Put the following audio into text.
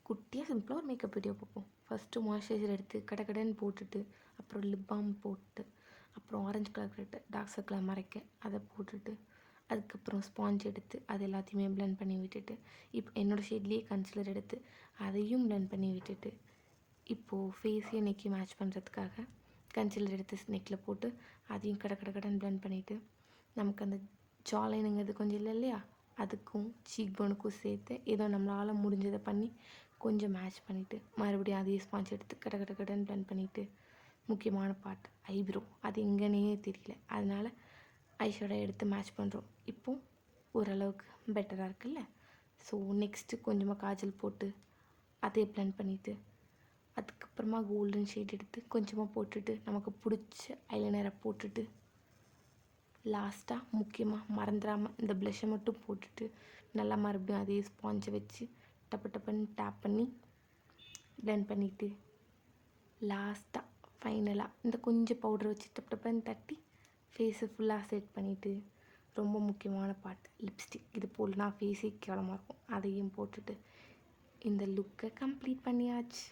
குட்டியாக சிம்பிளாக ஒரு மேக்கப் வீடியோ பார்ப்போம். ஃபஸ்ட்டு மாய்ஸ்சரைசர் எடுத்து கடன்னு போட்டுட்டு, அப்புறம் லிப் பாம் போட்டு, அப்புறம் ஆரஞ்சு கலர் டார்க் சர்க்கிளை மறைக்க அதை போட்டுட்டு, அதுக்கப்புறம் ஸ்பாஞ்ச் எடுத்து அது எல்லாத்தையுமே பிளெண்ட் பண்ணி விட்டுட்டு, இப்போ என்னோடய ஷேட்லேயே கன்சிலர் எடுத்து அதையும் பிளெண்ட் பண்ணி விட்டுட்டு, இப்போது ஃபேஸையும் நெக்கி மேட்ச் பண்ணுறதுக்காக கன்சிலர் எடுத்து நெக்கில் போட்டு அதையும் கடன் பிளெண்ட் பண்ணிவிட்டு, நமக்கு அந்த ஜாலைனுங்கிறது கொஞ்சம் இல்லை இல்லையா, அதுக்கும் சீக் போனுக்கும் சேர்த்து ஏதோ நம்மளால் முடிஞ்சதை பண்ணி கொஞ்சம் மேட்ச் பண்ணிவிட்டு, மறுபடியும் அதே ஸ்பாஞ்ச் எடுத்து கடன் பிளெண்ட் பண்ணிவிட்டு, முக்கியமான பார்ட் ஐப்ரோ, அது எங்கன்னே தெரியல, அதனால் ஐஷேடோ எடுத்து மேட்ச் பண்ணுறோம். இப்போது ஓரளவுக்கு பெட்டராக இருக்குல்ல. ஸோ நெக்ஸ்ட்டு கொஞ்சமாக காஜல் போட்டு அதே பிளெண்ட் பண்ணிவிட்டு, அதுக்கப்புறமா கோல்டன் ஷேட் எடுத்து கொஞ்சமாக போட்டுட்டு, நமக்கு பிடிச்ச ஐலைனரை போட்டுட்டு, லாஸ்ட்டாக முக்கியமாக மறந்துடாமல் இந்த ப்ளஷை மட்டும் போட்டுட்டு, நல்லா மறுபடியும் அதே ஸ்பாஞ்சை வச்சு டப்புன்னு டேப் பண்ணி பிளெண்ட் பண்ணிவிட்டு, லாஸ்ட்டாக ஃபைனலாக இந்த கொஞ்சம் பவுடர் வச்சு டப்புன்னு தட்டி ஃபேஸை ஃபுல்லாக செட் பண்ணிவிட்டு, ரொம்ப முக்கியமான பார்ட் லிப்ஸ்டிக். இது போல் நான் ஃபேஸே கேவலமாக இருக்கும், அதையும் போட்டுட்டு இந்த லுக்கை கம்ப்ளீட் பண்ணியாச்சு.